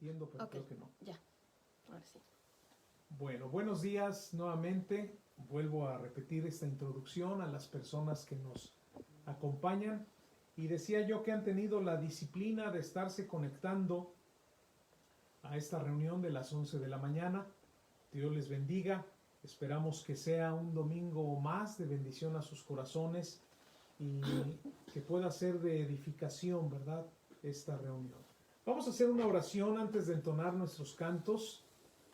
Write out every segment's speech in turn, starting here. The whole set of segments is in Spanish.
transmitiendo, pero Ok, creo que no. ya, ahora sí. Bueno, buenos días nuevamente. Vuelvo a repetir esta introducción a las personas que nos acompañan. Y decía yo que han tenido la disciplina de estarse conectando a esta reunión de las 11 de la mañana. Dios les bendiga. Esperamos que sea un domingo más de bendición a sus corazones y que pueda ser de edificación, ¿verdad? Esta reunión. Vamos a hacer una oración antes de entonar nuestros cantos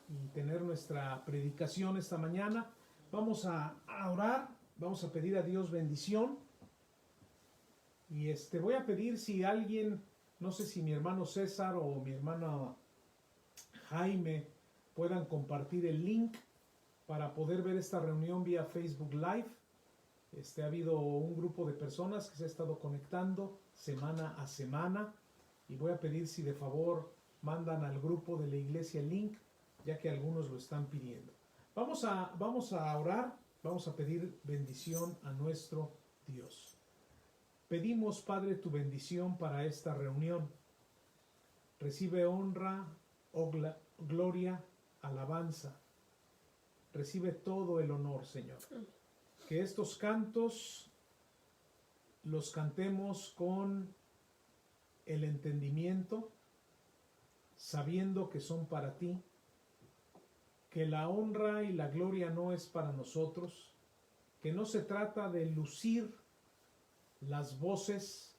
y tener nuestra predicación esta mañana. Vamos a orar, vamos a pedir a Dios bendición. Y voy a pedir si alguien, no sé si mi hermano César o mi hermana Jaime puedan compartir el link para poder ver esta reunión vía Facebook Live. Ha habido un grupo de personas que se ha estado conectando semana a semana y voy a pedir si de favor mandan al grupo de la iglesia el link, ya que algunos lo están pidiendo. Vamos a orar, vamos a pedir bendición a nuestro Dios. Pedimos, Padre, tu bendición para esta reunión. Recibe honra, gloria, alabanza. Recibe todo el honor, Señor. Que estos cantos los cantemos con el entendimiento, sabiendo que son para ti, que la honra y la gloria no es para nosotros, que no se trata de lucir las voces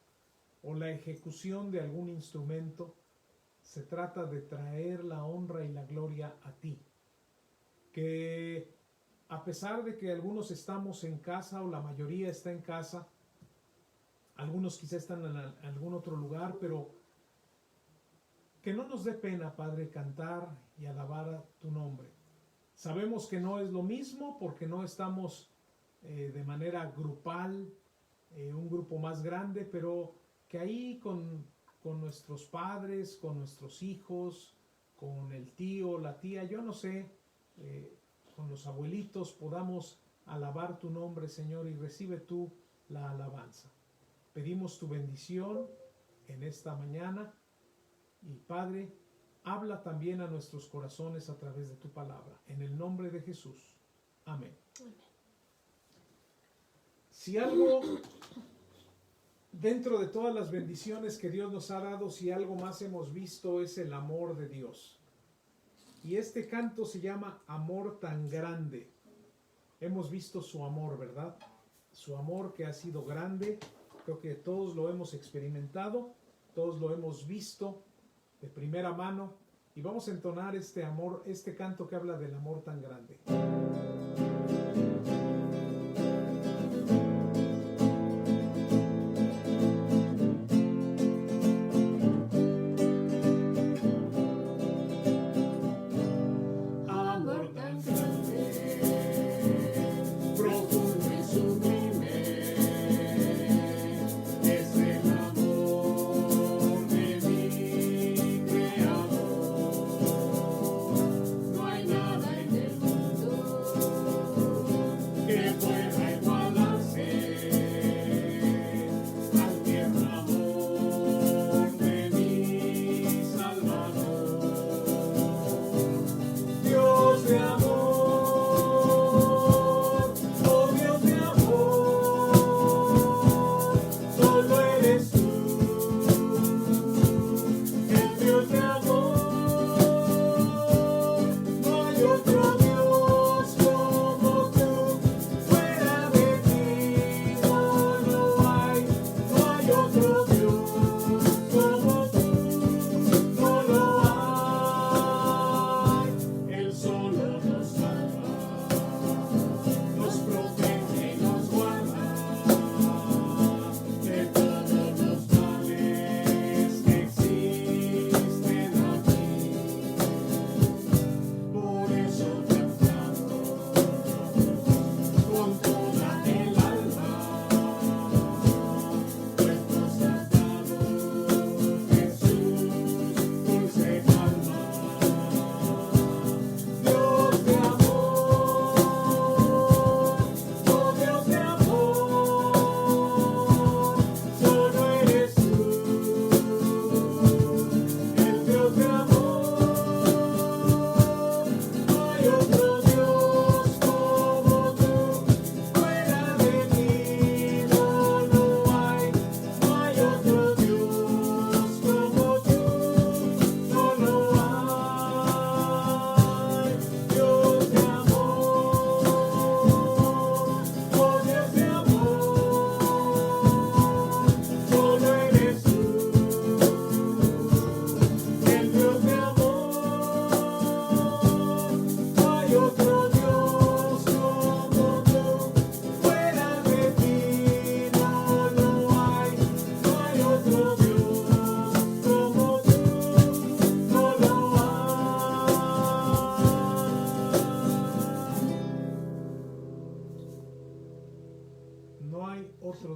o la ejecución de algún instrumento, se trata de traer la honra y la gloria a ti. Que a pesar de que algunos estamos en casa o la mayoría está en casa, algunos quizá están en algún otro lugar, pero que no nos dé pena, Padre, cantar y alabar a tu nombre. Sabemos que no es lo mismo porque no estamos de manera grupal, un grupo más grande, pero que ahí con nuestros padres, con nuestros hijos, con el tío, la tía, yo no sé, con los abuelitos podamos alabar tu nombre, Señor, y recibe tú la alabanza. Pedimos tu bendición en esta mañana y Padre, habla también a nuestros corazones a través de tu palabra. En el nombre de Jesús. Amén. Amén. Si algo, dentro de todas las bendiciones que Dios nos ha dado, si algo más hemos visto es el amor de Dios. Y este canto se llama Amor tan grande. Hemos visto su amor, ¿verdad? Su amor que ha sido grande. Creo que todos lo hemos experimentado, todos lo hemos visto de primera mano. Y vamos a entonar este amor, este canto que habla del amor tan grande. No hay nada en el mundo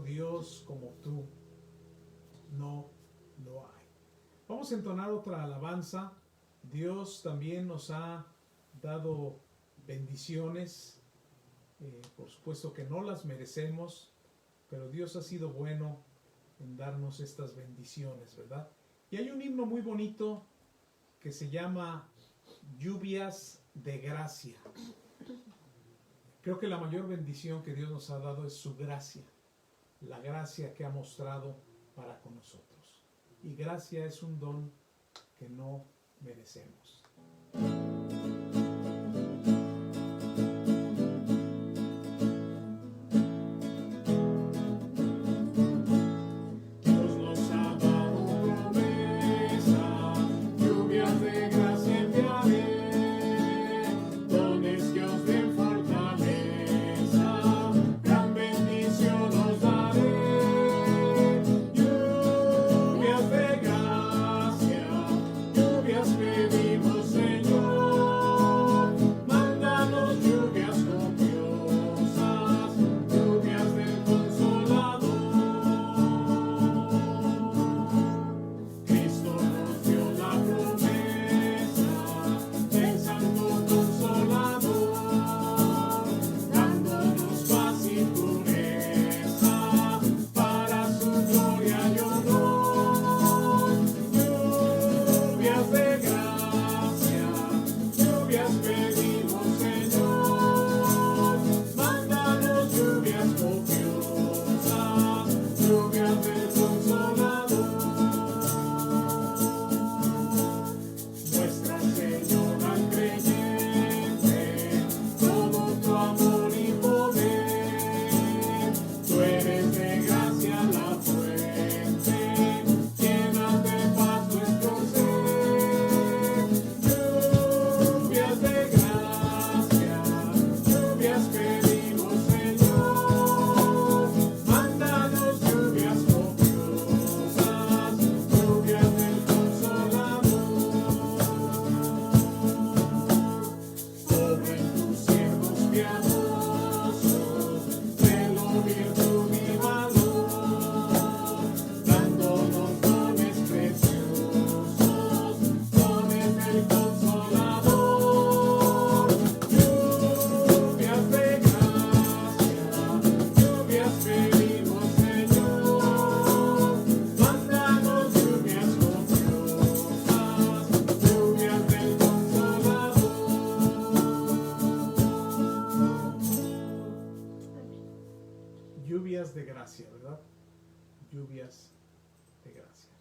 Dios como tú no lo hay. Vamos a entonar otra alabanza. Dios también nos ha dado bendiciones. Por supuesto que no las merecemos, pero Dios ha sido bueno en darnos estas bendiciones, ¿verdad? Y hay un himno muy bonito que se llama Lluvias de Gracia. Creo que la mayor bendición que Dios nos ha dado es su gracia, la gracia que ha mostrado para con nosotros. Y gracia es un don que no merecemos. Lluvias de gracia, ¿verdad? Lluvias de gracia.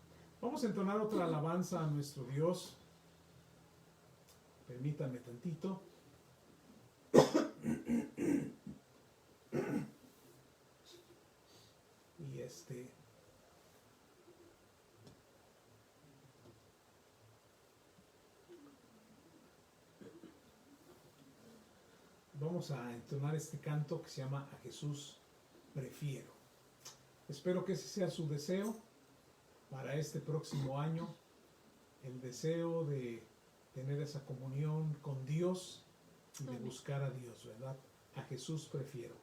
Vamos a entonar otra alabanza a nuestro Dios. Permítanme tantito. Y vamos a entonar este canto que se llama A Jesús Prefiero. Espero que ese sea su deseo para este próximo año, el deseo de tener esa comunión con Dios y de buscar a Dios, ¿verdad? A Jesús prefiero.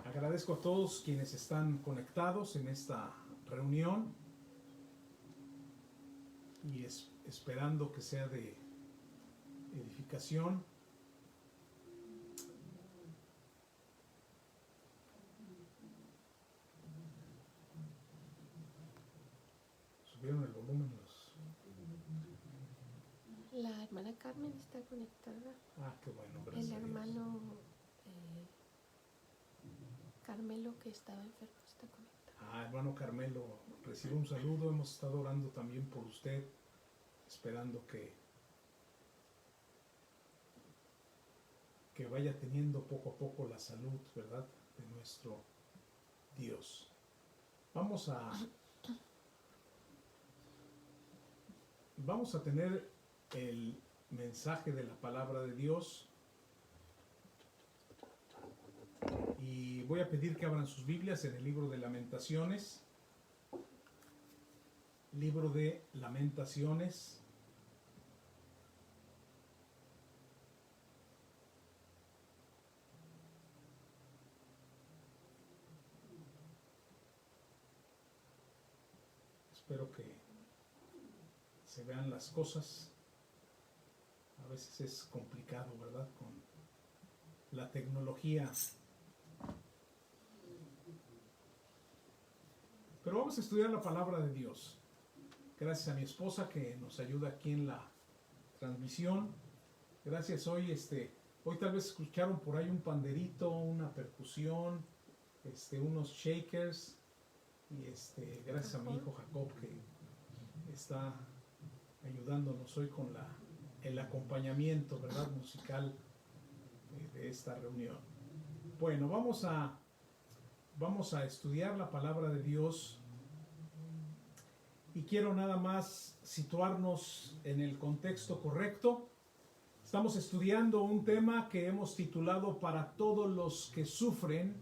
agradezco a todos quienes están conectados en esta reunión y esperando que sea de edificación. ¿Subieron el volumen? La hermana Carmen está conectada. Qué bueno, gracias. El hermano Carmelo, que estaba enfermo, está conectado. Hermano Carmelo, recibo un saludo. Hemos estado orando también por usted, esperando que vaya teniendo poco a poco la salud, ¿verdad?, de nuestro Dios. Vamos a tener el mensaje de la palabra de Dios y voy a pedir que abran sus Biblias en el libro de Lamentaciones. Libro de Lamentaciones. Espero que se vean las cosas. A veces es complicado, ¿verdad?, con la tecnología. Pero vamos a estudiar la palabra de Dios. Gracias a mi esposa que nos ayuda aquí en la transmisión. Gracias. Hoy tal vez escucharon por ahí un panderito, una percusión, unos shakers. Y gracias a mi hijo Jacob que está ayudándonos hoy con el acompañamiento, ¿verdad?, musical de esta reunión. Bueno, vamos a estudiar la palabra de Dios y quiero nada más situarnos en el contexto correcto. Estamos estudiando un tema que hemos titulado Para todos los que sufren,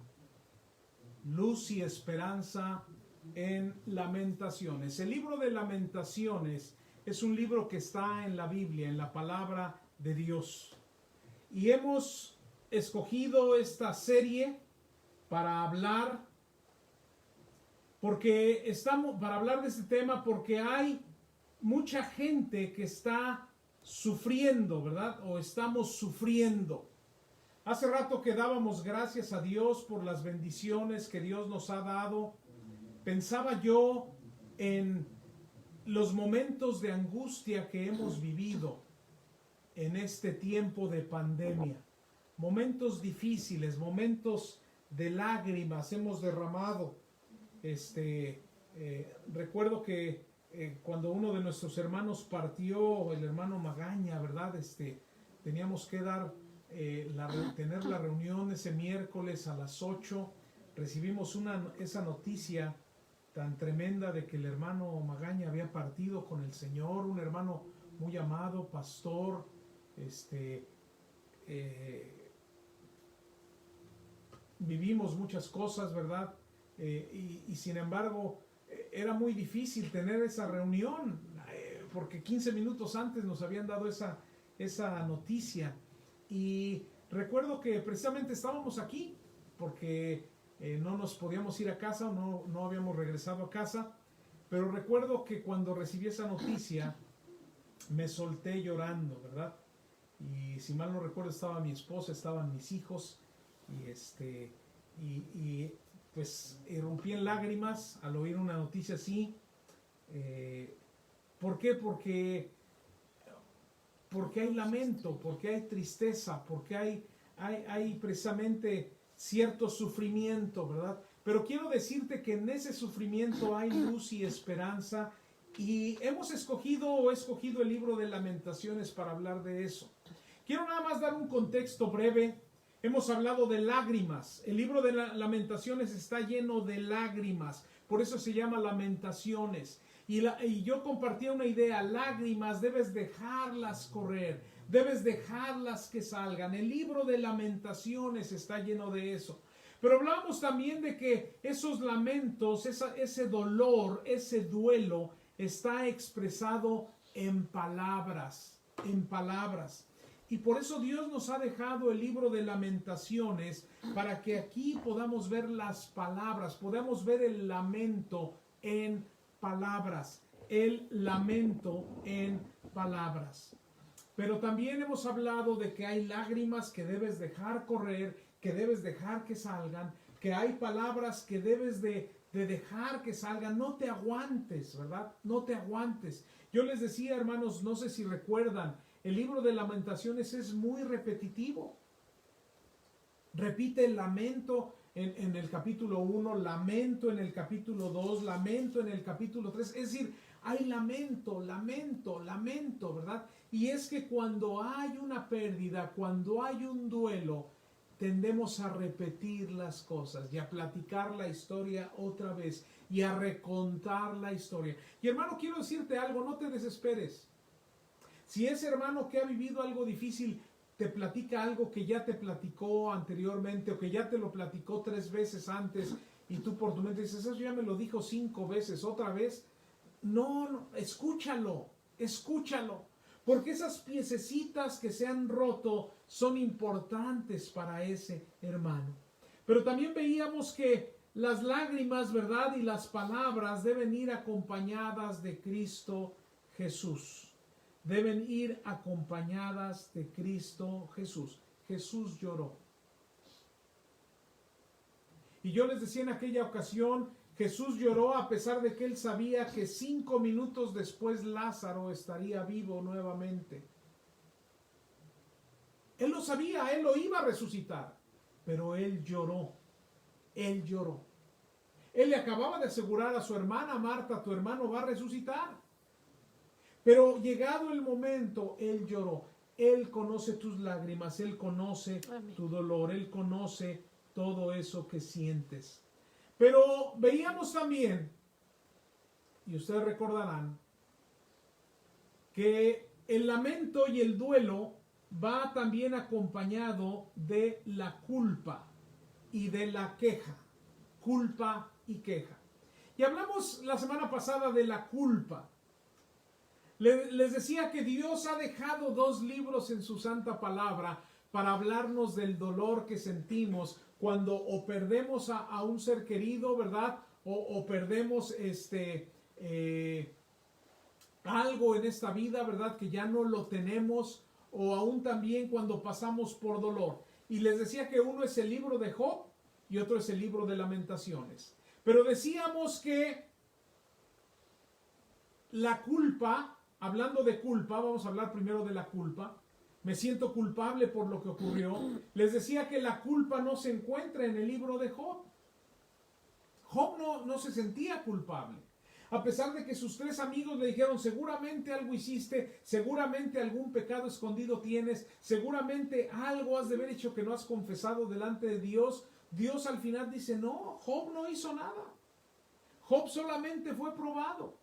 luz y esperanza en Lamentaciones. El libro de Lamentaciones es un libro que está en la Biblia, en la palabra de Dios. Y hemos escogido esta serie para hablar de este tema porque hay mucha gente que está sufriendo, ¿verdad? O estamos sufriendo. Hace rato que dábamos gracias a Dios por las bendiciones que Dios nos ha dado. Pensaba yo en los momentos de angustia que hemos vivido en este tiempo de pandemia. Momentos difíciles, momentos de lágrimas hemos derramado. Recuerdo que cuando uno de nuestros hermanos partió, el hermano Magaña, ¿verdad? Teníamos que tener la reunión ese miércoles a las 8. Recibimos esa noticia tan tremenda de que el hermano Magaña había partido con el Señor, un hermano muy amado, pastor, vivimos muchas cosas, ¿verdad? Y sin embargo, era muy difícil tener esa reunión, porque 15 minutos antes nos habían dado esa noticia. Y recuerdo que precisamente estábamos aquí, porque no nos podíamos ir a casa, no habíamos regresado a casa, pero recuerdo que cuando recibí esa noticia, me solté llorando, ¿verdad? Y si mal no recuerdo, estaba mi esposa, estaban mis hijos, y pues rompí en lágrimas al oír una noticia así. ¿Por qué? Porque hay lamento, porque hay tristeza, porque hay precisamente cierto sufrimiento, ¿verdad? Pero quiero decirte que en ese sufrimiento hay luz y esperanza, y he escogido el libro de Lamentaciones para hablar de eso. Quiero nada más dar un contexto breve. Hemos hablado de lágrimas. El libro de Lamentaciones está lleno de lágrimas, por eso se llama Lamentaciones. Y yo compartía una idea: lágrimas debes dejarlas correr, debes dejarlas que salgan. El libro de Lamentaciones está lleno de eso. Pero hablamos también de que esos lamentos, ese dolor, ese duelo está expresado en palabras, Y por eso Dios nos ha dejado el libro de Lamentaciones, para que aquí podamos ver las palabras, podamos ver el lamento en palabras, el lamento en palabras. Pero también hemos hablado de que hay lágrimas que debes dejar correr, que debes dejar que salgan, que hay palabras que debes de dejar que salgan. No te aguantes, ¿verdad? No te aguantes. Yo les decía, hermanos, no sé si recuerdan, el libro de Lamentaciones es muy repetitivo. Repite el lamento en el capítulo 1, lamento en el capítulo 2, lamento en el capítulo 3. Es decir, hay lamento, lamento, lamento, ¿verdad? Y es que cuando hay una pérdida, cuando hay un duelo, tendemos a repetir las cosas y a platicar la historia otra vez y a recontar la historia. Y hermano, quiero decirte algo, no te desesperes. Si ese hermano que ha vivido algo difícil te platica algo que ya te platicó anteriormente o que ya te lo platicó 3 veces antes y tú por tu mente dices, eso ya me lo dijo 5 veces, otra vez. No, escúchalo, escúchalo. Porque esas piececitas que se han roto son importantes para ese hermano. Pero también veíamos que las lágrimas, ¿verdad? Y las palabras deben ir acompañadas de Cristo Jesús. Deben ir acompañadas de Cristo Jesús. Jesús lloró. Y yo les decía en aquella ocasión, Jesús lloró a pesar de que él sabía que 5 minutos después Lázaro estaría vivo nuevamente. Él lo sabía, él lo iba a resucitar, pero él lloró. Él lloró. Él le acababa de asegurar a su hermana Marta, tu hermano va a resucitar. Pero llegado el momento, él lloró. Él conoce tus lágrimas, él conoce tu dolor, él conoce todo eso que sientes. Pero veíamos también, y ustedes recordarán, que el lamento y el duelo va también acompañado de la culpa y de la queja. Culpa y queja. Y hablamos la semana pasada de la culpa. Les decía que Dios ha dejado 2 libros en su santa palabra para hablarnos del dolor que sentimos cuando o perdemos a un ser querido, ¿verdad? O perdemos algo en esta vida, ¿verdad? Que ya no lo tenemos, o aún también cuando pasamos por dolor. Y les decía que uno es el libro de Job y otro es el libro de Lamentaciones. Pero decíamos que la culpa, hablando de culpa, vamos a hablar primero de la culpa. Me siento culpable por lo que ocurrió. Les decía que la culpa no se encuentra en el libro de Job. Job no se sentía culpable. A pesar de que sus 3 amigos le dijeron, seguramente algo hiciste, seguramente algún pecado escondido tienes, seguramente algo has de haber hecho que no has confesado delante de Dios. Dios al final dice, no, Job no hizo nada. Job solamente fue probado.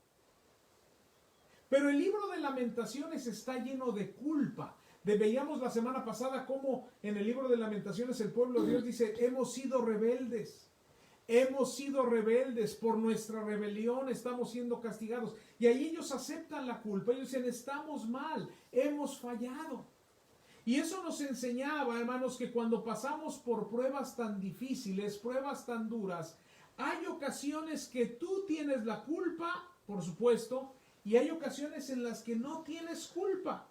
Pero el libro de Lamentaciones está lleno de culpa. Veíamos la semana pasada cómo en el libro de Lamentaciones el pueblo de Dios dice, hemos sido rebeldes por nuestra rebelión, estamos siendo castigados. Y ahí ellos aceptan la culpa, ellos dicen, estamos mal, hemos fallado. Y eso nos enseñaba, hermanos, que cuando pasamos por pruebas tan difíciles, pruebas tan duras, hay ocasiones que tú tienes la culpa, por supuesto, y hay ocasiones en las que no tienes culpa.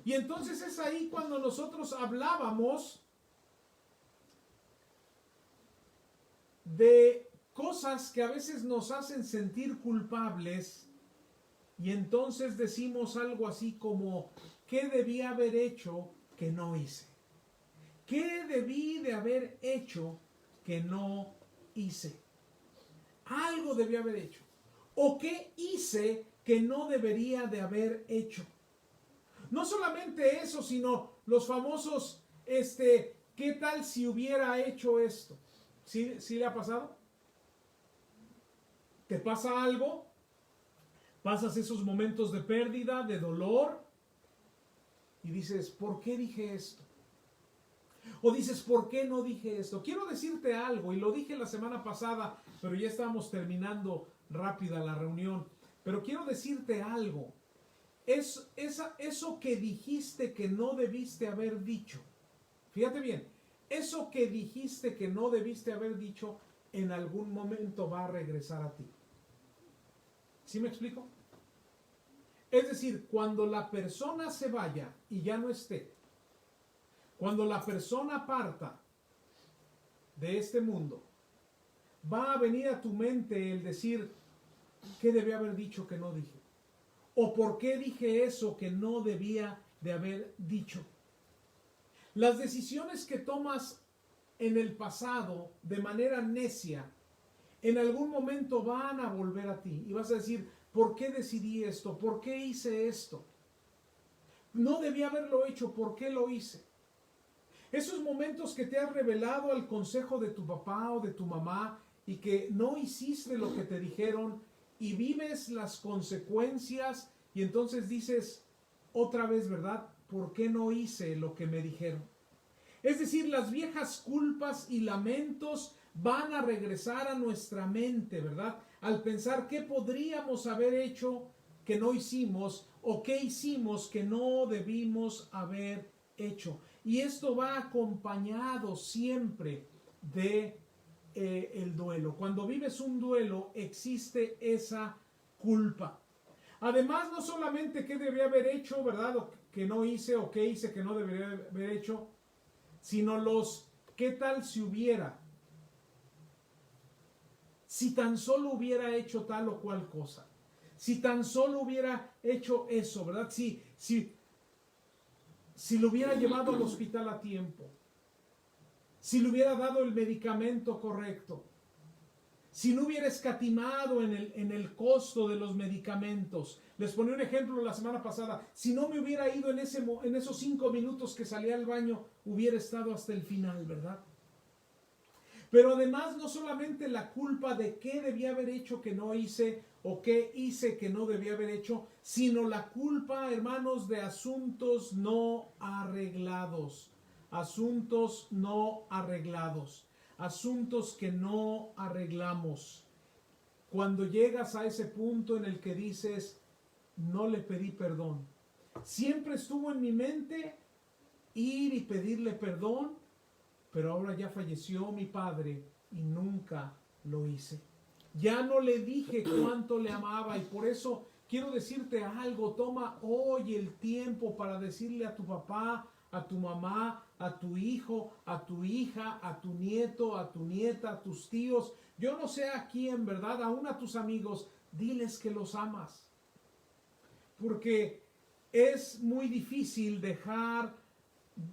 Y entonces es ahí cuando nosotros hablábamos de cosas que a veces nos hacen sentir culpables y entonces decimos algo así como, ¿qué debí haber hecho que no hice? ¿Qué debí de haber hecho que no hice? Algo debí haber hecho. ¿O qué hice que no debería de haber hecho? No solamente eso, sino los famosos, ¿qué tal si hubiera hecho esto? ¿Sí le ha pasado? ¿Te pasa algo? Pasas esos momentos de pérdida, de dolor, y dices, ¿por qué dije esto? O dices, ¿por qué no dije esto? Quiero decirte algo, y lo dije la semana pasada, pero ya estábamos terminando rápida la reunión. Pero quiero decirte algo. eso que dijiste que no debiste haber dicho. Fíjate bien, eso que dijiste que no debiste haber dicho, en algún momento va a regresar a ti. ¿Sí me explico? Es decir, cuando la persona se vaya y ya no esté, cuando la persona parta de este mundo, va a venir a tu mente el decir, ¿qué debía haber dicho que no dije? ¿O por qué dije eso que no debía de haber dicho? Las decisiones que tomas en el pasado de manera necia, en algún momento van a volver a ti y vas a decir, ¿por qué decidí esto? ¿Por qué hice esto? No debía haberlo hecho, ¿por qué lo hice? Esos momentos que te has revelado al consejo de tu papá o de tu mamá y que no hiciste lo que te dijeron y vives las consecuencias y entonces dices otra vez, ¿verdad? ¿Por qué no hice lo que me dijeron? Es decir, las viejas culpas y lamentos van a regresar a nuestra mente, ¿verdad? Al pensar qué podríamos haber hecho que no hicimos o qué hicimos que no debimos haber hecho. Y esto va acompañado siempre de el duelo. Cuando vives un duelo existe esa culpa. Además, no solamente qué debía haber hecho, ¿verdad? O que no hice o qué hice que no debería haber hecho, sino los qué tal si hubiera. Si tan solo hubiera hecho tal o cual cosa. Si tan solo hubiera hecho eso, ¿verdad? Si lo hubiera llevado al hospital a tiempo. Si le hubiera dado el medicamento correcto. Si no hubiera escatimado en el costo de los medicamentos. Les ponía un ejemplo la semana pasada. Si no me hubiera ido en esos 5 minutos que salí al baño, hubiera estado hasta el final, ¿verdad? Pero además no solamente la culpa de qué debía haber hecho que no hice o qué hice que no debía haber hecho, sino la culpa, hermanos, de asuntos no arreglados. Asuntos no arreglados. Asuntos que no arreglamos. Cuando llegas a ese punto en el que dices, no le pedí perdón. Siempre estuvo en mi mente ir y pedirle perdón, pero ahora ya falleció mi padre y nunca lo hice. Ya no le dije cuánto le amaba y por eso quiero decirte algo. Toma hoy el tiempo para decirle a tu papá, a tu mamá, a tu hijo, a tu hija, a tu nieto, a tu nieta, a tus tíos. Yo no sé a quién, ¿verdad? Aún a tus amigos, diles que los amas. Porque es muy difícil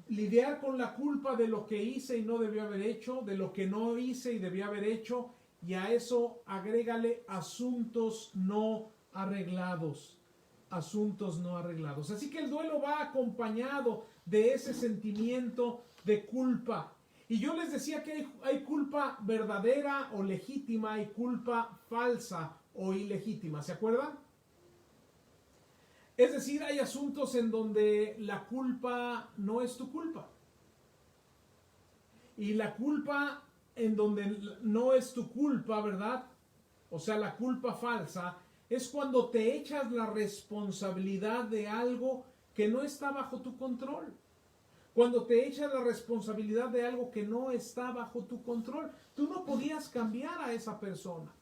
lidiar con la culpa de lo que hice y no debía haber hecho, de lo que no hice y debía haber hecho, y a eso agrégale asuntos no arreglados. Asuntos no arreglados. Así que el duelo va acompañado de ese sentimiento de culpa. Y yo les decía que hay culpa verdadera o legítima y culpa falsa o ilegítima. ¿Se acuerdan? Es decir, hay asuntos en donde la culpa no es tu culpa. Y la culpa en donde no es tu culpa, ¿verdad? O sea, la culpa falsa es cuando te echas la responsabilidad de algo que no está bajo tu control. Cuando te echas la responsabilidad de algo que no está bajo tu control. Tú no podías cambiar a esa persona.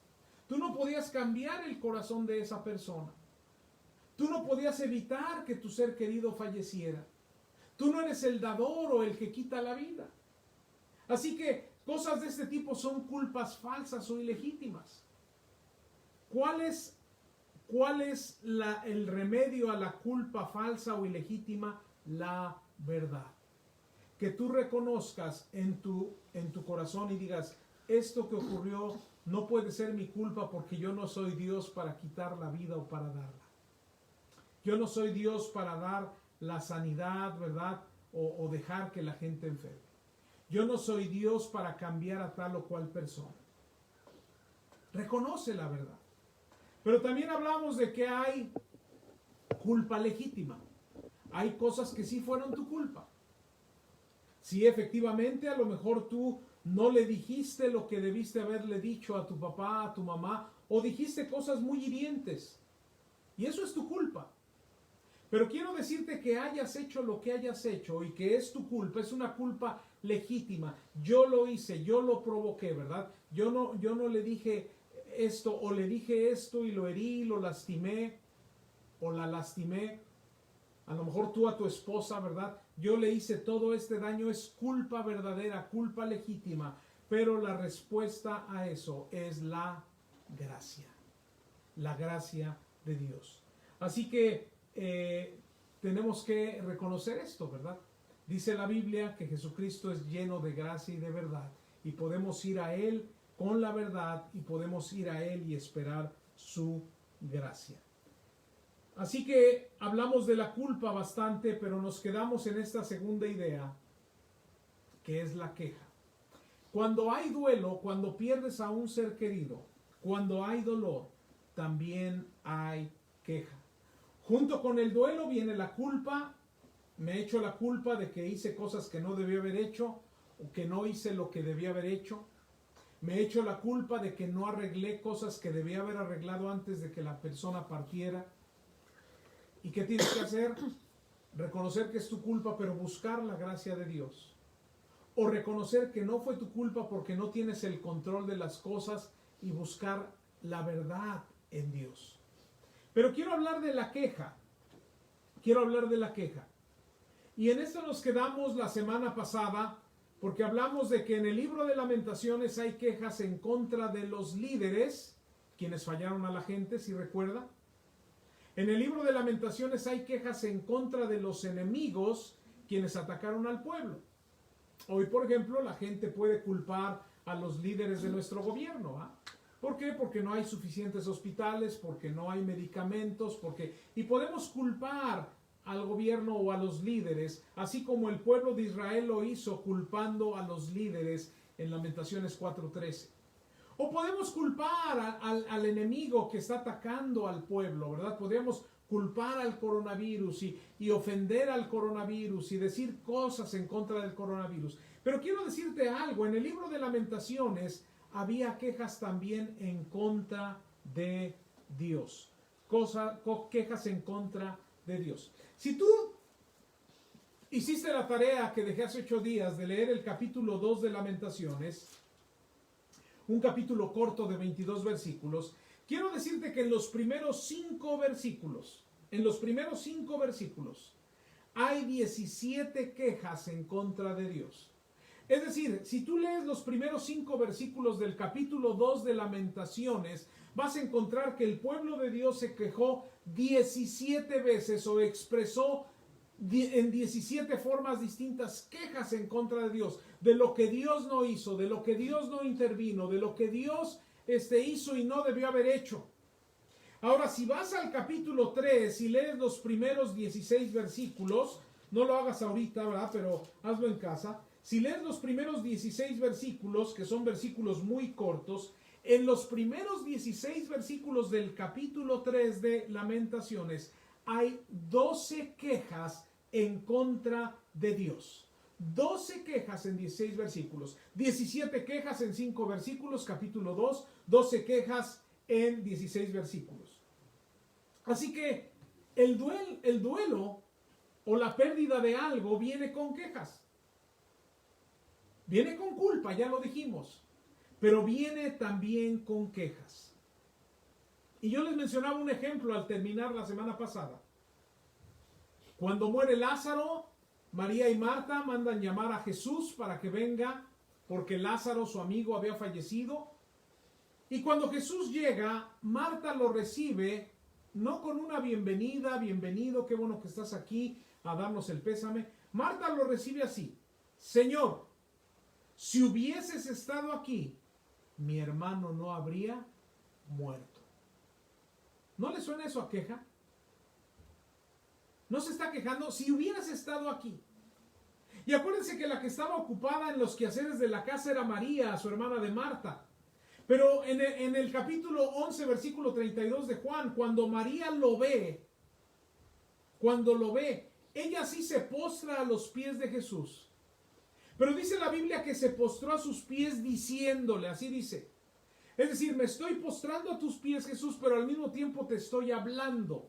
Tú no podías cambiar el corazón de esa persona. Tú no podías evitar que tu ser querido falleciera. Tú no eres el dador o el que quita la vida. Así que cosas de este tipo son culpas falsas o ilegítimas. ¿Cuál es el remedio a la culpa falsa o ilegítima? La verdad. Que tú reconozcas en tu corazón y digas, esto que ocurrió no puede ser mi culpa porque yo no soy Dios para quitar la vida o para darla. Yo no soy Dios para dar la sanidad, ¿verdad? O dejar que la gente enferme. Yo no soy Dios para cambiar a tal o cual persona. Reconoce la verdad. Pero también hablamos de que hay culpa legítima. Hay cosas que sí fueron tu culpa. Sí, efectivamente, a lo mejor tú no le dijiste lo que debiste haberle dicho a tu papá, a tu mamá, o dijiste cosas muy hirientes. Y eso es tu culpa. Pero quiero decirte que hayas hecho lo que hayas hecho y que es tu culpa, es una culpa legítima. Yo lo hice, yo lo provoqué, ¿verdad? Yo no le dije esto, o le dije esto y lo herí, lo lastimé, o la lastimé. A lo mejor tú a tu esposa, ¿verdad? Yo le hice todo este daño, es culpa verdadera, culpa legítima. Pero la respuesta a eso es la gracia de Dios. Así que tenemos que reconocer esto, ¿verdad? Dice la Biblia que Jesucristo es lleno de gracia y de verdad, y podemos ir a Él con la verdad, y podemos ir a Él y esperar su gracia. Así que hablamos de la culpa bastante, pero nos quedamos en esta segunda idea, que es la queja. Cuando hay duelo, cuando pierdes a un ser querido, cuando hay dolor, también hay queja. Junto con el duelo viene la culpa. Me echo la culpa de que hice cosas que no debía haber hecho, o que no hice lo que debía haber hecho. Me echo la culpa de que no arreglé cosas que debía haber arreglado antes de que la persona partiera. ¿Y qué tienes que hacer? Reconocer que es tu culpa, pero buscar la gracia de Dios. O reconocer que no fue tu culpa porque no tienes el control de las cosas, y buscar la verdad en Dios. Pero quiero hablar de la queja. Y en esto nos quedamos la semana pasada, porque hablamos de que en el libro de Lamentaciones hay quejas en contra de los líderes, quienes fallaron a la gente, si recuerda. En el libro de Lamentaciones hay quejas en contra de los enemigos, quienes atacaron al pueblo. Hoy, por ejemplo, la gente puede culpar a los líderes de nuestro gobierno, ¿ah? ¿Por qué? Porque no hay suficientes hospitales, porque no hay medicamentos, y podemos culpar al gobierno o a los líderes, así como el pueblo de Israel lo hizo culpando a los líderes en Lamentaciones 4:13. O podemos culpar al enemigo que está atacando al pueblo, ¿verdad? Podríamos culpar al coronavirus y ofender al coronavirus y decir cosas en contra del coronavirus. Pero quiero decirte algo, en el libro de Lamentaciones había quejas también en contra de Dios. Quejas en contra de Dios. Si tú hiciste la tarea que dejé hace 8 días de leer el capítulo 2 de Lamentaciones, un capítulo corto de 22 versículos, quiero decirte que en los primeros 5 versículos, hay 17 quejas en contra de Dios. Es decir, si tú lees los primeros 5 versículos del capítulo 2 de Lamentaciones, vas a encontrar que el pueblo de Dios se quejó 17 veces, o expresó en 17 formas distintas quejas en contra de Dios, de lo que Dios no hizo, de lo que Dios no intervino, de lo que Dios hizo y no debió haber hecho. Ahora, si vas al capítulo 3 y lees los primeros 16 versículos, no lo hagas ahorita, ¿verdad? Pero hazlo en casa. Si lees los primeros 16 versículos, que son versículos muy cortos, en los primeros 16 versículos del capítulo 3 de Lamentaciones hay 12 quejas en contra de Dios. 12 quejas en 16 versículos. 17 quejas en 5 versículos, capítulo 2. 12 quejas en 16 versículos. Así que el duelo o la pérdida de algo viene con quejas. Viene con culpa, ya lo dijimos, pero viene también con quejas. Y yo les mencionaba un ejemplo al terminar la semana pasada. Cuando muere Lázaro, María y Marta mandan llamar a Jesús para que venga, porque Lázaro, su amigo, había fallecido. Y cuando Jesús llega, Marta lo recibe, no con una bienvenida, bienvenido, qué bueno que estás aquí a darnos el pésame. Marta lo recibe así: Señor, si hubieses estado aquí, mi hermano no habría muerto. ¿No le suena eso a queja? ¿No se está quejando? Si hubieras estado aquí. Y acuérdense que la que estaba ocupada en los quehaceres de la casa era María, su hermana de Marta. Pero en el capítulo 11, versículo 32 de Juan, cuando María lo ve, ella sí se postra a los pies de Jesús. Pero dice la Biblia que se postró a sus pies diciéndole, así dice. Es decir, me estoy postrando a tus pies, Jesús, pero al mismo tiempo te estoy hablando.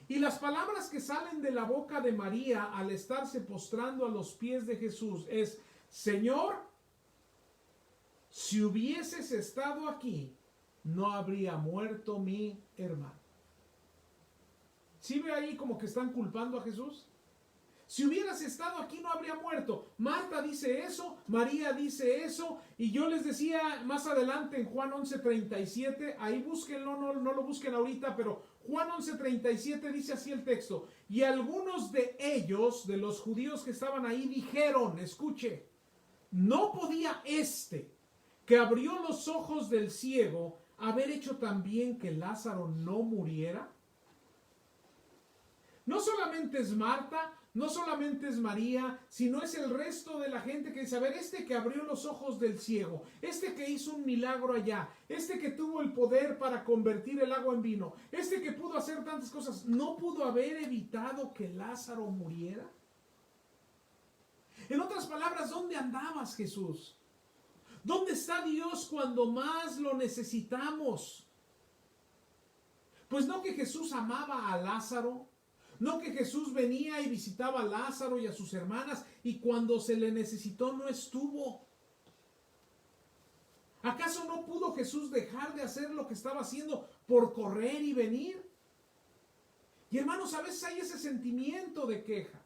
Y las palabras que salen de la boca de María al estarse postrando a los pies de Jesús es: Señor, si hubieses estado aquí, no habría muerto mi hermano. ¿Sí ve ahí como que están culpando a Jesús? Si hubieras estado aquí no habría muerto. Marta dice eso, María dice eso, y yo les decía más adelante en Juan 11:37, ahí búsquenlo, no lo busquen ahorita, pero Juan 11:37 dice así el texto: y algunos de ellos, de los judíos que estaban ahí, dijeron, escuche, ¿no podía que abrió los ojos del ciego haber hecho también que Lázaro no muriera? No solamente es Marta, no solamente es María, sino es el resto de la gente que dice: a ver, que abrió los ojos del ciego, que hizo un milagro allá, que tuvo el poder para convertir el agua en vino, que pudo hacer tantas cosas, ¿no pudo haber evitado que Lázaro muriera? En otras palabras, ¿dónde andabas, Jesús? ¿Dónde está Dios cuando más lo necesitamos? Pues no que Jesús amaba a Lázaro, no que Jesús venía y visitaba a Lázaro y a sus hermanas y cuando se le necesitó no estuvo. ¿Acaso no pudo Jesús dejar de hacer lo que estaba haciendo por correr y venir? Y hermanos, a veces hay ese sentimiento de queja.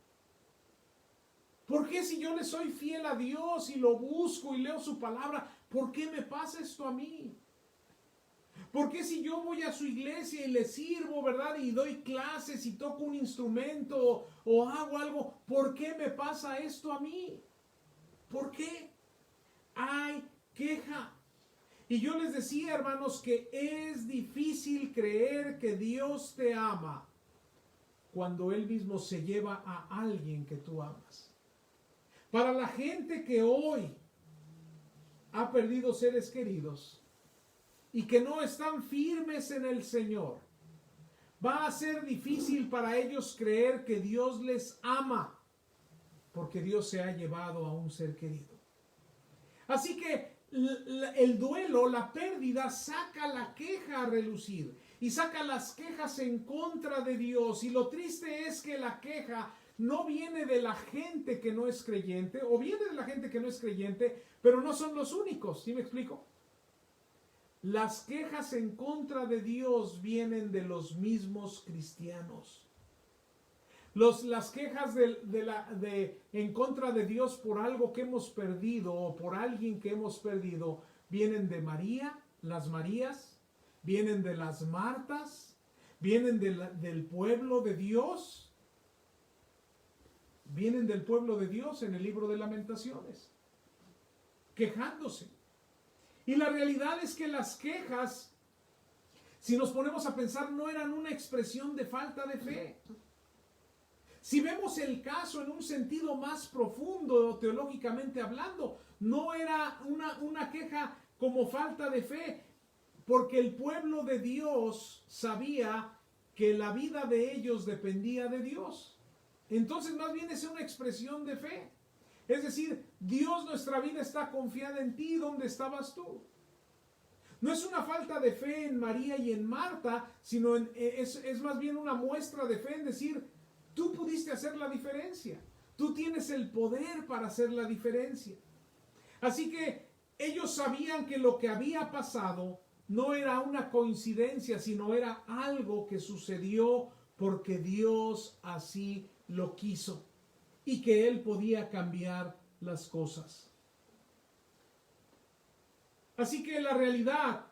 ¿Por qué si yo le soy fiel a Dios y lo busco y leo su palabra, por qué me pasa esto a mí? ¿Por qué si yo voy a su iglesia y le sirvo, verdad, y doy clases y toco un instrumento o hago algo, por qué me pasa esto a mí? ¿Por qué? Hay queja. Y yo les decía, hermanos, que es difícil creer que Dios te ama cuando Él mismo se lleva a alguien que tú amas. Para la gente que hoy ha perdido seres queridos y que no están firmes en el Señor, va a ser difícil para ellos creer que Dios les ama, porque Dios se ha llevado a un ser querido. Así que el duelo, la pérdida, saca la queja a relucir y saca las quejas en contra de Dios. Y lo triste es que la queja no viene de la gente que no es creyente, o viene de la gente que no es creyente, pero no son los únicos. ¿Sí me explico? Las quejas en contra de Dios vienen de los mismos cristianos. Las quejas en contra de Dios por algo que hemos perdido o por alguien que hemos perdido vienen de María, las Marías, vienen de las Martas, vienen del pueblo de Dios. Vienen del pueblo de Dios en el libro de Lamentaciones, quejándose. Y la realidad es que las quejas, si nos ponemos a pensar, no eran una expresión de falta de fe. Si vemos el caso en un sentido más profundo, teológicamente hablando, no era una queja como falta de fe, porque el pueblo de Dios sabía que la vida de ellos dependía de Dios. Entonces más bien es una expresión de fe. Es decir, Dios, nuestra vida está confiada en ti. ¿Dónde estabas tú? No es una falta de fe en María y en Marta, sino es más bien una muestra de fe en decir, tú pudiste hacer la diferencia. Tú tienes el poder para hacer la diferencia. Así que ellos sabían que lo que había pasado no era una coincidencia, sino era algo que sucedió porque Dios así lo quiso y que Él podía cambiar las cosas. Así que la realidad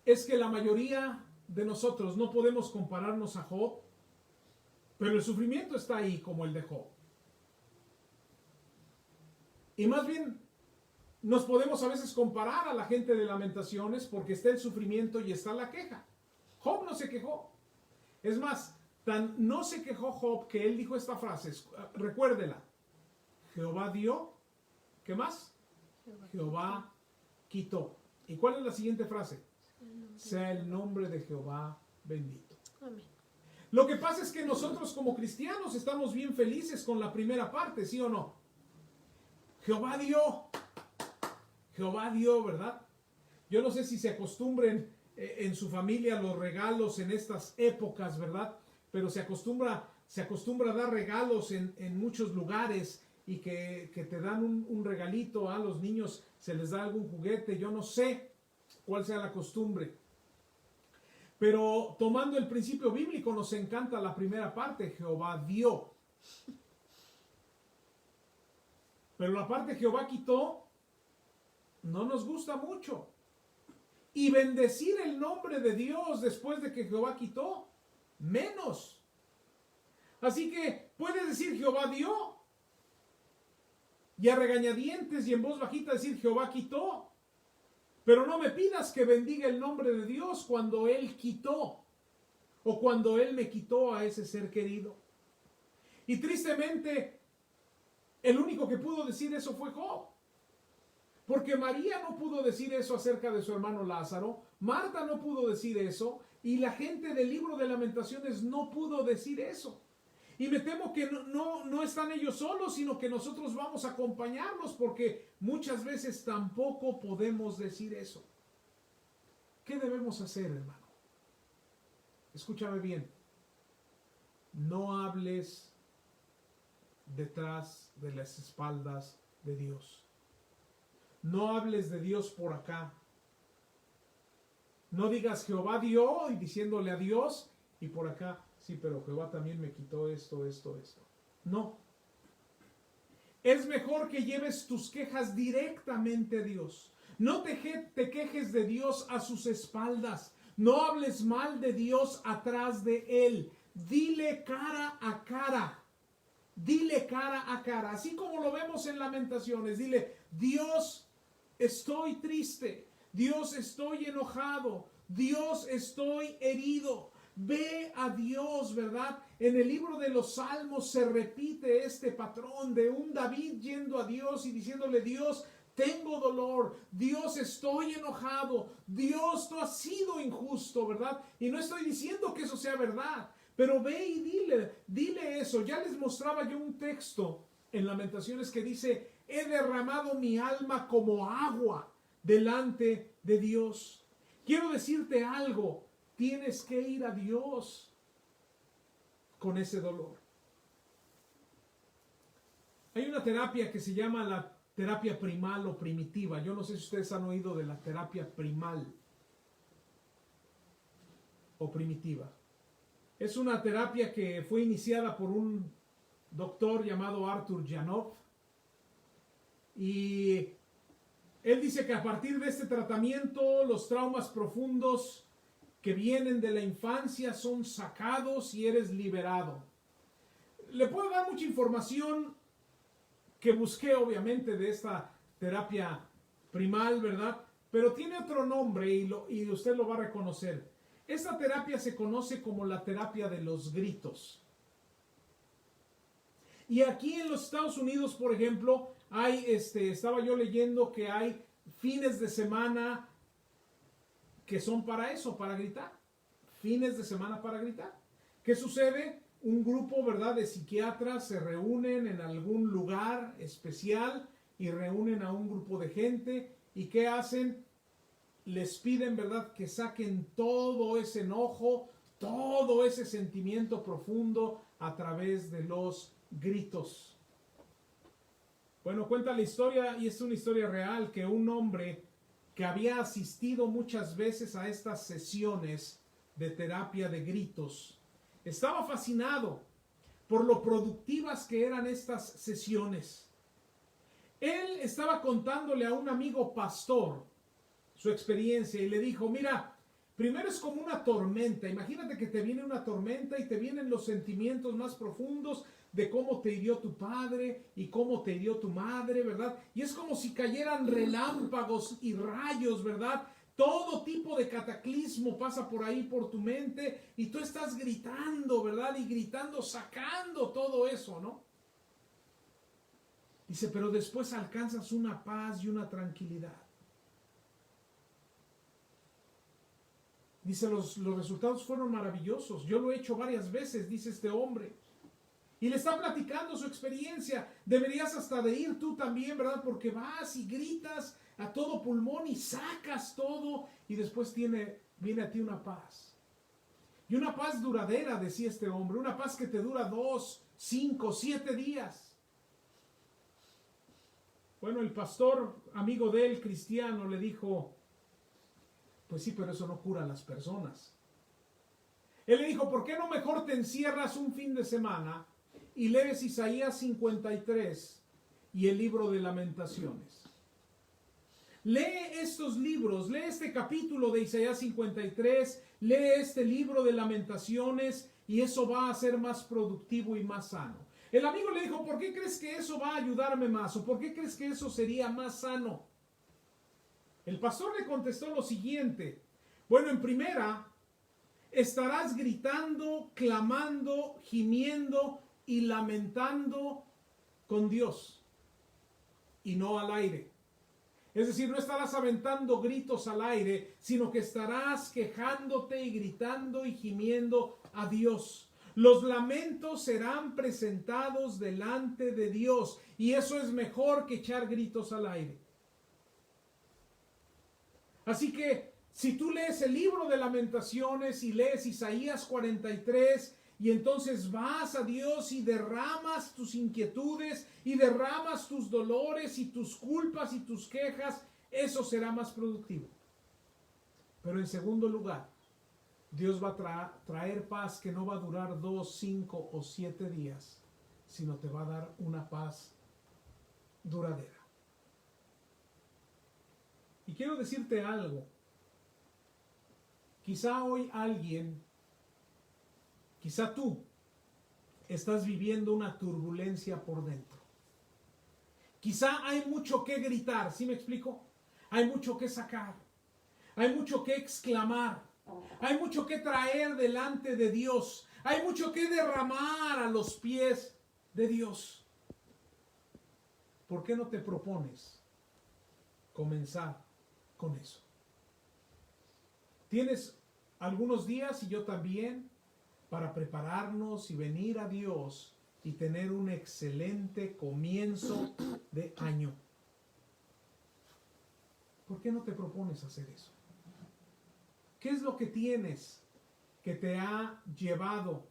es que la mayoría de nosotros no podemos compararnos a Job, pero el sufrimiento está ahí como el de Job. Y más bien nos podemos a veces comparar a la gente de Lamentaciones porque está el sufrimiento y está la queja. Job no se quejó. Es más, tan no se quejó Job que él dijo esta frase, recuérdela: Jehová dio, ¿qué más? Jehová quitó. ¿Y cuál es la siguiente frase? Sea el nombre de Jehová bendito. Amén. Lo que pasa es que nosotros como cristianos estamos bien felices con la primera parte, ¿sí o no? Jehová dio, ¿verdad? Yo no sé si se acostumbren en su familia los regalos en estas épocas, ¿verdad? Pero se acostumbra a dar regalos en muchos lugares y que te dan un regalito a los niños, se les da algún juguete, yo no sé cuál sea la costumbre. Pero tomando el principio bíblico nos encanta la primera parte, Jehová dio. Pero la parte Jehová quitó no nos gusta mucho. Y bendecir el nombre de Dios después de que Jehová quitó, menos. Así que puedes decir Jehová dio y a regañadientes y en voz bajita decir Jehová quitó. Pero no me pidas que bendiga el nombre de Dios cuando Él quitó o cuando Él me quitó a ese ser querido. Y tristemente, el único que pudo decir eso fue Job. Porque María no pudo decir eso acerca de su hermano Lázaro, Marta no pudo decir eso, y la gente del libro de Lamentaciones no pudo decir eso. Y me temo que no están ellos solos, sino que nosotros vamos a acompañarlos, porque muchas veces tampoco podemos decir eso. ¿Qué debemos hacer, hermano? Escúchame bien. No hables detrás de las espaldas de Dios. No hables de Dios por acá. No digas Jehová dio y diciéndole a Dios y por acá, sí, pero Jehová también me quitó esto. No. Es mejor que lleves tus quejas directamente a Dios. No te quejes de Dios a sus espaldas. No hables mal de Dios atrás de Él. Dile cara a cara. Dile cara a cara. Así como lo vemos en Lamentaciones. Dile, Dios, estoy triste. Dios, estoy enojado. Dios, estoy herido. Ve a Dios, ¿verdad? En el libro de los Salmos se repite este patrón de un David yendo a Dios y diciéndole, Dios, tengo dolor. Dios, estoy enojado. Dios, tú has sido injusto, ¿verdad? Y no estoy diciendo que eso sea verdad, pero ve y dile eso. Ya les mostraba yo un texto en Lamentaciones que dice, he derramado mi alma como agua delante de Dios. Quiero decirte algo. Tienes que ir a Dios con ese dolor. Hay una terapia que se llama la terapia primal o primitiva. Yo no sé si ustedes han oído de la terapia primal o primitiva. Es una terapia que fue iniciada por un doctor llamado Arthur Janov. Y él dice que a partir de este tratamiento, los traumas profundos que vienen de la infancia son sacados y eres liberado. Le puedo dar mucha información que busqué obviamente de esta terapia primal, ¿verdad? Pero tiene otro nombre y usted lo va a reconocer. Esta terapia se conoce como la terapia de los gritos. Y aquí en los Estados Unidos, por ejemplo, hay, estaba yo leyendo que hay fines de semana que son para eso, para gritar. Fines de semana para gritar. ¿Qué sucede? Un grupo, ¿verdad?, de psiquiatras se reúnen en algún lugar especial y reúnen a un grupo de gente. ¿Y qué hacen? Les piden, ¿verdad?, que saquen todo ese enojo, todo ese sentimiento profundo a través de los gritos. Bueno, cuenta la historia, y es una historia real, que un hombre que había asistido muchas veces a estas sesiones de terapia de gritos, estaba fascinado por lo productivas que eran estas sesiones. Él estaba contándole a un amigo pastor su experiencia y le dijo, mira, primero es como una tormenta. Imagínate que te viene una tormenta y te vienen los sentimientos más profundos de cómo te hirió tu padre y cómo te hirió tu madre, ¿verdad? Y es como si cayeran relámpagos y rayos, ¿verdad? Todo tipo de cataclismo pasa por ahí, por tu mente, y tú estás gritando, ¿verdad? Y gritando, sacando todo eso, ¿no? Dice, pero después alcanzas una paz y una tranquilidad. Dice, los resultados fueron maravillosos. Yo lo he hecho varias veces, dice este hombre. Y le está platicando su experiencia. Deberías hasta de ir tú también, ¿verdad? Porque vas y gritas a todo pulmón y sacas todo y después viene a ti una paz. Y una paz duradera, decía este hombre, una paz que te dura 2, 5, 7 días. Bueno, el pastor, amigo de él, cristiano, le dijo, pues sí, pero eso no cura a las personas. Él le dijo, ¿por qué no mejor te encierras un fin de semana y lees Isaías 53 y el libro de Lamentaciones? Lee estos libros, lee este capítulo de Isaías 53, lee este libro de Lamentaciones y eso va a ser más productivo y más sano. El amigo le dijo, ¿por qué crees que eso va a ayudarme más? ¿O por qué crees que eso sería más sano? El pastor le contestó lo siguiente, bueno, en primera, estarás gritando, clamando, gimiendo y lamentando con Dios y no al aire. Es decir, no estarás aventando gritos al aire, sino que estarás quejándote y gritando y gimiendo a Dios. Los lamentos serán presentados delante de Dios y eso es mejor que echar gritos al aire. Así que si tú lees el libro de Lamentaciones y lees Isaías 43 y entonces vas a Dios y derramas tus inquietudes y derramas tus dolores y tus culpas y tus quejas, eso será más productivo. Pero en segundo lugar, Dios va a traer paz que no va a durar 2, 5 o 7 días, sino te va a dar una paz duradera. Y quiero decirte algo. Quizá hoy alguien, quizá tú, estás viviendo una turbulencia por dentro. Quizá hay mucho que gritar, ¿sí me explico? Hay mucho que sacar, hay mucho que exclamar, hay mucho que traer delante de Dios, hay mucho que derramar a los pies de Dios. ¿Por qué no te propones comenzar con eso? Tienes algunos días y yo también para prepararnos y venir a Dios y tener un excelente comienzo de año. ¿Por qué no te propones hacer eso? ¿Qué es lo que tienes que te ha llevado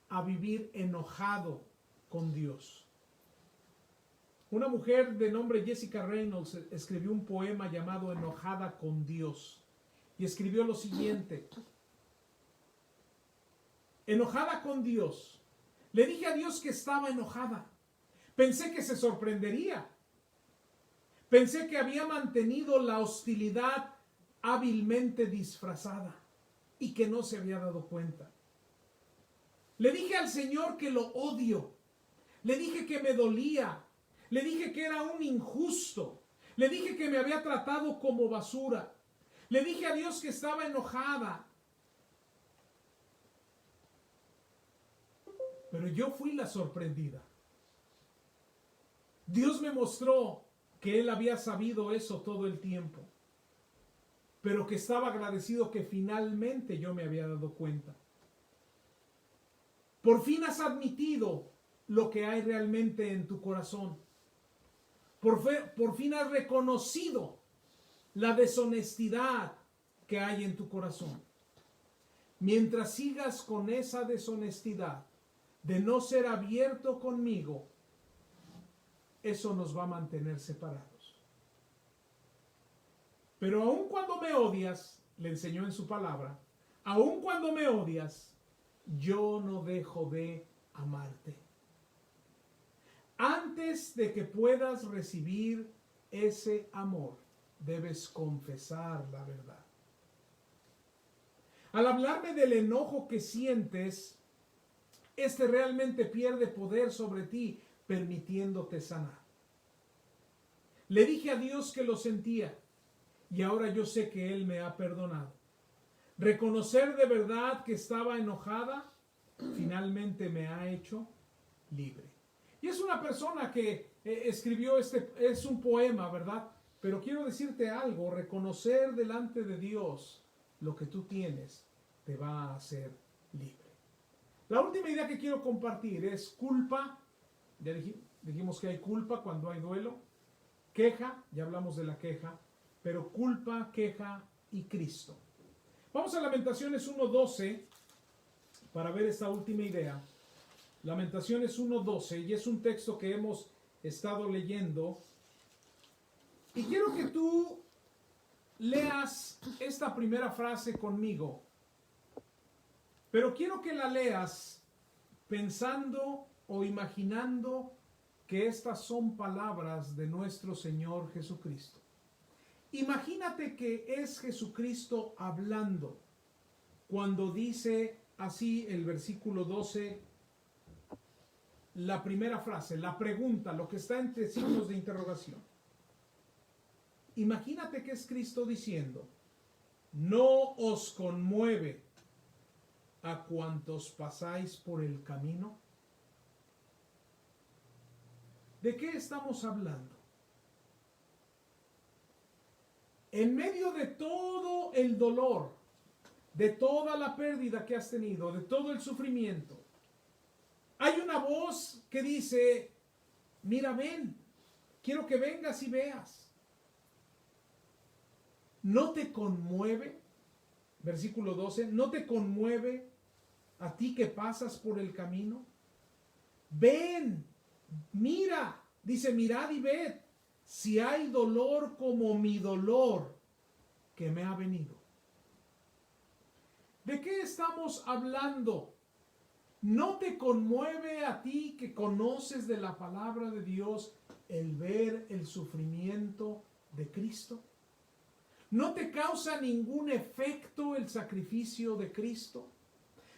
a vivir enojado con Dios? Una mujer de nombre Jessica Reynolds escribió un poema llamado Enojada con Dios y escribió lo siguiente: enojada con Dios. Le dije a Dios que estaba enojada. Pensé que se sorprendería. Pensé que había mantenido la hostilidad hábilmente disfrazada y que no se había dado cuenta. Le dije al Señor que lo odio. Le dije que me dolía. Le dije que era un injusto. Le dije que me había tratado como basura. Le dije a Dios que estaba enojada. Pero yo fui la sorprendida. Dios me mostró que Él había sabido eso todo el tiempo, pero que estaba agradecido que finalmente yo me había dado cuenta. Por fin has admitido lo que hay realmente en tu corazón. Por fin has reconocido la deshonestidad que hay en tu corazón. Mientras sigas con esa deshonestidad de no ser abierto conmigo, eso nos va a mantener separados. Pero aun cuando me odias, le enseñó en su palabra, aun cuando me odias, yo no dejo de amarte. Antes de que puedas recibir ese amor, debes confesar la verdad. Al hablarme del enojo que sientes, este realmente pierde poder sobre ti, permitiéndote sanar. Le dije a Dios que lo sentía y ahora yo sé que Él me ha perdonado. Reconocer de verdad que estaba enojada finalmente me ha hecho libre. Y es una persona que escribió es un poema, ¿verdad? Pero quiero decirte algo, reconocer delante de Dios lo que tú tienes te va a hacer libre. La última idea que quiero compartir es culpa. Ya dijimos que hay culpa cuando hay duelo. Queja, ya hablamos de la queja. pero culpa, queja y Cristo. Vamos a Lamentaciones 1:12 para ver esta última idea. Lamentaciones 1:12, y es un texto que hemos estado leyendo. Y quiero que tú leas esta primera frase conmigo, pero quiero que la leas pensando o imaginando que estas son palabras de nuestro Señor Jesucristo. Imagínate que es Jesucristo hablando cuando dice así el versículo 12, la primera frase, la pregunta, lo que está entre signos de interrogación. Imagínate que es Cristo diciendo: ¿no os conmueve a cuantos pasáis por el camino? ¿De qué estamos hablando? En medio de todo el dolor, de toda la pérdida que has tenido, de todo el sufrimiento, hay una voz que dice: mira, ven, quiero que vengas y veas. ¿No te conmueve? Versículo 12, ¿no te conmueve a ti que pasas por el camino? Ven, mira, dice, mirad y ved si hay dolor como mi dolor que me ha venido. ¿De qué estamos hablando? ¿No te conmueve a ti que conoces de la palabra de Dios el ver el sufrimiento de Cristo? ¿No te causa ningún efecto el sacrificio de Cristo?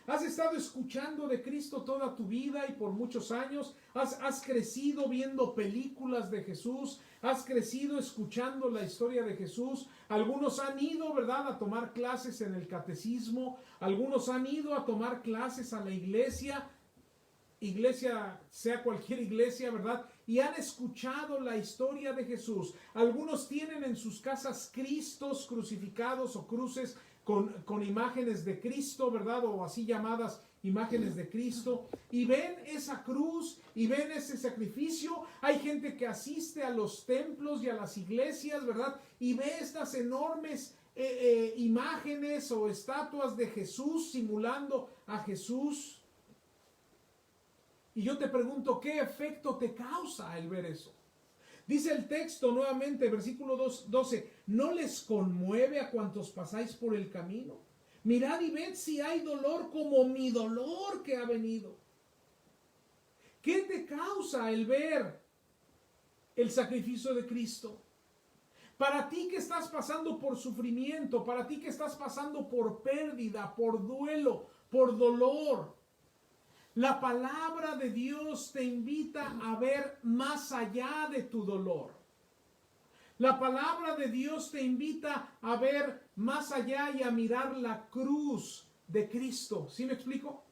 ¿Has estado escuchando de Cristo toda tu vida y por muchos años? ¿Has crecido viendo películas de Jesús? ¿Has crecido escuchando la historia de Jesús? Algunos han ido, ¿verdad?, a tomar clases en el catecismo. Algunos han ido a tomar clases a la iglesia, sea cualquier iglesia, ¿verdad? Y han escuchado la historia de Jesús. Algunos tienen en sus casas Cristos crucificados o cruces con imágenes de Cristo, ¿verdad? O así llamadas imágenes de Cristo. Y ven esa cruz y ven ese sacrificio. Hay gente que asiste a los templos y a las iglesias, ¿verdad? Y ve estas enormes imágenes o estatuas de Jesús simulando a Jesús. Y yo te pregunto, ¿qué efecto te causa el ver eso? Dice el texto nuevamente, versículo 12, ¿no les conmueve a cuantos pasáis por el camino? Mirad y ved si hay dolor como mi dolor que ha venido. ¿Qué te causa el ver el sacrificio de Cristo? Para ti que estás pasando por sufrimiento, para ti que estás pasando por pérdida, por duelo, por dolor, la palabra de Dios te invita a ver más allá de tu dolor. La palabra de Dios te invita a ver más allá y a mirar la cruz de Cristo. ¿Sí me explico?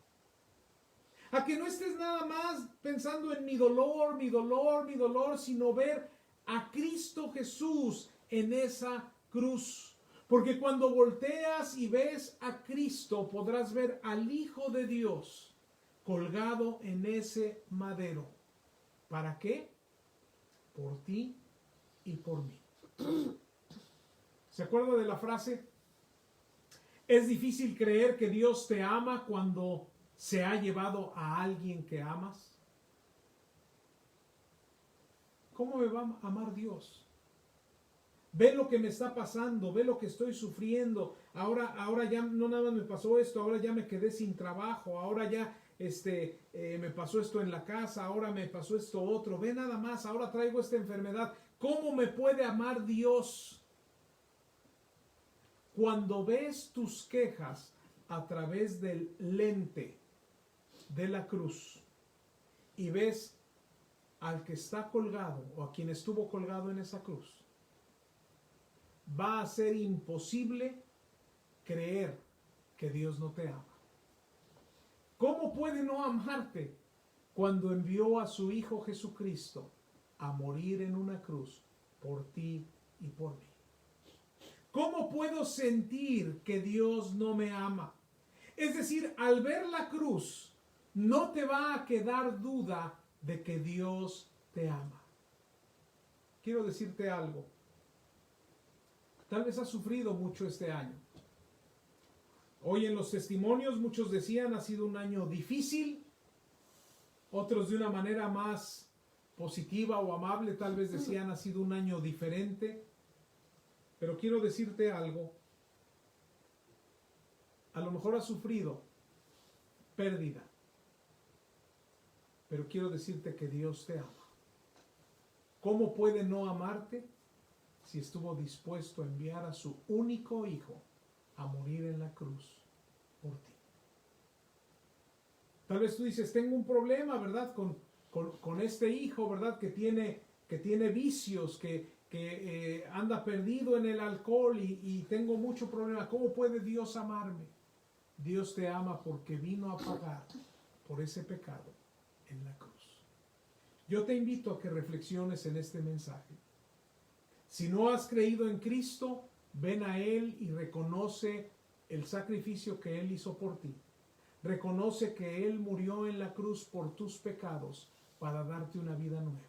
A que no estés nada más pensando en mi dolor, mi dolor, mi dolor, sino ver a Cristo Jesús en esa cruz. Porque cuando volteas y ves a Cristo, podrás ver al Hijo de Dios colgado en ese madero. ¿Para qué? Por ti y por mí. ¿Se acuerda de la frase? Es difícil creer que Dios te ama cuando se ha llevado a alguien que amas. ¿Cómo me va a amar Dios? Ve lo que me está pasando, ve lo que estoy sufriendo. Ahora ya no nada me pasó esto, ahora ya me quedé sin trabajo, ahora ya me pasó esto en la casa, ahora me pasó esto otro, ve nada más, ahora traigo esta enfermedad. ¿Cómo me puede amar Dios? Cuando ves tus quejas a través del lente de la cruz y ves al que está colgado o a quien estuvo colgado en esa cruz, va a ser imposible creer que Dios no te ama. ¿Cómo puede no amarte cuando envió a su Hijo Jesucristo a morir en una cruz por ti y por mí? ¿Cómo puedo sentir que Dios no me ama? Es decir, al ver la cruz, no te va a quedar duda de que Dios te ama. Quiero decirte algo. Tal vez has sufrido mucho este año. Hoy en los testimonios muchos decían ha sido un año difícil, otros de una manera más positiva o amable tal vez decían ha sido un año diferente. Pero quiero decirte algo. A lo mejor has sufrido pérdida, pero quiero decirte que Dios te ama. ¿Cómo puede no amarte si estuvo dispuesto a enviar a su único hijo a morir en la cruz por ti? Tal vez tú dices, tengo un problema, ¿verdad? Con este hijo, ¿verdad? Que tiene vicios, que anda perdido en el alcohol y tengo mucho problema. ¿Cómo puede Dios amarme? Dios te ama porque vino a pagar por ese pecado en la cruz. Yo te invito a que reflexiones en este mensaje. Si no has creído en Cristo, ven a Él y reconoce el sacrificio que Él hizo por ti. Reconoce que Él murió en la cruz por tus pecados para darte una vida nueva.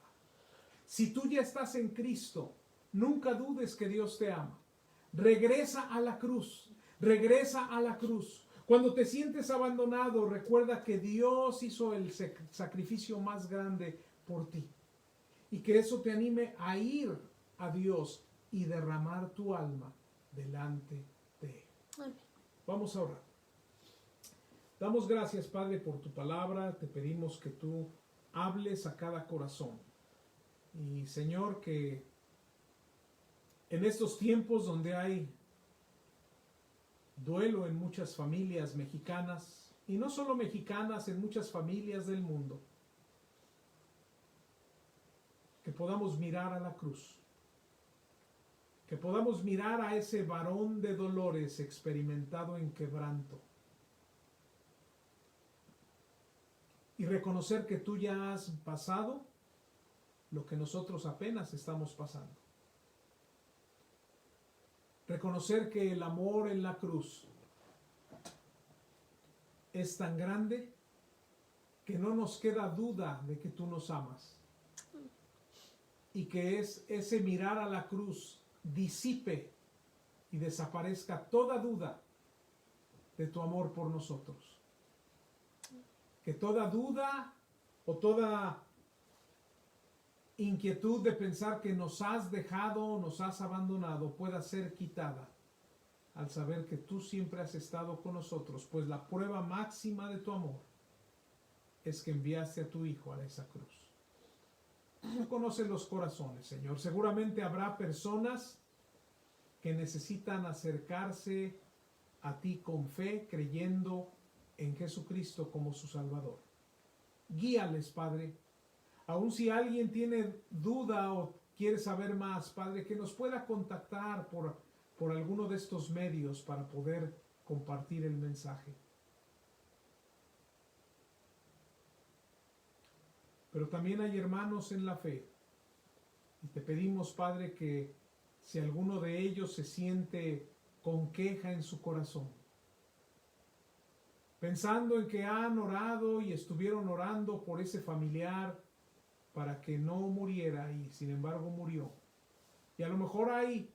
Si tú ya estás en Cristo, nunca dudes que Dios te ama. Regresa a la cruz. Regresa a la cruz. Cuando te sientes abandonado, recuerda que Dios hizo el sacrificio más grande por ti. Y que eso te anime a ir a Dios y derramar tu alma delante de Él. Amén. Vamos a orar. Damos gracias, Padre, por tu palabra. Te pedimos que tú hables a cada corazón. Y, Señor, que en estos tiempos donde hay duelo en muchas familias mexicanas, y no solo mexicanas, en muchas familias del mundo, que podamos mirar a la cruz, que podamos mirar a ese varón de dolores experimentado en quebranto, y reconocer que tú ya has pasado lo que nosotros apenas estamos pasando. Reconocer que el amor en la cruz es tan grande que no nos queda duda de que tú nos amas. Y que es ese mirar a la cruz disipe y desaparezca toda duda de tu amor por nosotros. Que toda duda o toda inquietud de pensar que nos has dejado, nos has abandonado, pueda ser quitada al saber que tú siempre has estado con nosotros, pues la prueba máxima de tu amor es que enviaste a tu Hijo a esa cruz. Tú conoces los corazones, Señor. Seguramente habrá personas que necesitan acercarse a ti con fe, creyendo en Jesucristo como su Salvador. Guíales, Padre. Aun si alguien tiene duda o quiere saber más, Padre, que nos pueda contactar por alguno de estos medios para poder compartir el mensaje. Pero también hay hermanos en la fe. Y te pedimos, Padre, que si alguno de ellos se siente con queja en su corazón, pensando en que han orado y estuvieron orando por ese familiar para que no muriera y sin embargo murió. Y a lo mejor hay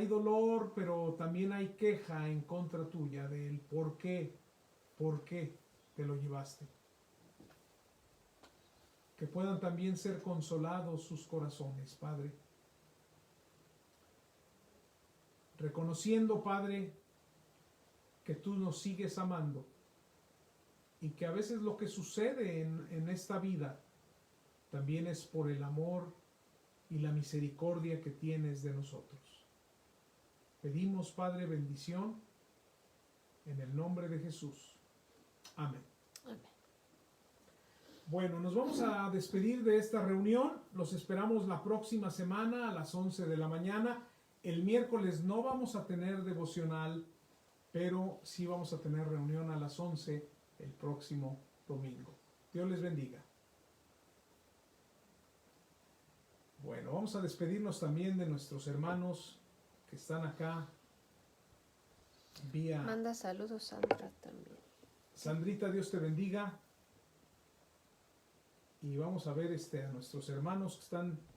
dolor, pero también hay queja en contra tuya del por qué te lo llevaste. Que puedan también ser consolados sus corazones, Padre. Reconociendo, Padre, que tú nos sigues amando y que a veces lo que sucede en esta vida también es por el amor y la misericordia que tienes de nosotros. Pedimos, Padre, bendición en el nombre de Jesús. Amén. Amén. Bueno, nos vamos a despedir de esta reunión. Los esperamos la próxima semana a las 11 de la mañana. El miércoles no vamos a tener devocional, pero sí vamos a tener reunión a las 11 el próximo domingo. Dios les bendiga. Bueno, vamos a despedirnos también de nuestros hermanos que están acá vía... Manda saludos, Sandra, también. Sandrita, Dios te bendiga. Y vamos a ver a nuestros hermanos que están